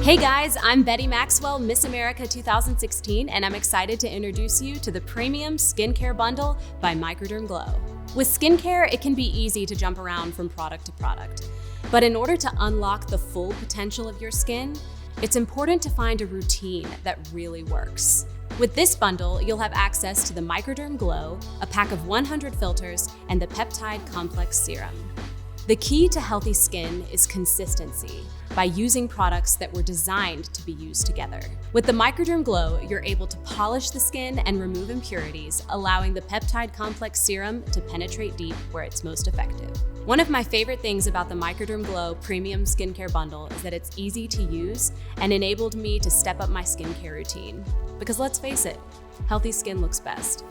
Hey guys, I'm Betty Maxwell, Miss America 2016, and I'm excited to introduce you to the Premium Skincare Bundle by Microderm GLO. With skincare, it can be easy to jump around from product to product. But in order to unlock the full potential of your skin, it's important to find a routine that really works. With this bundle, you'll have access to the Microderm GLO, a pack of 100 filters, and the Peptide Complex Serum. The key to healthy skin is consistency by using products that were designed to be used together. With the Microderm GLO, you're able to polish the skin and remove impurities, allowing the Peptide Complex Serum to penetrate deep where it's most effective. One of my favorite things about the Microderm GLO Premium Skincare Bundle is that it's easy to use and enabled me to step up my skincare routine. Because let's face it, healthy skin looks best.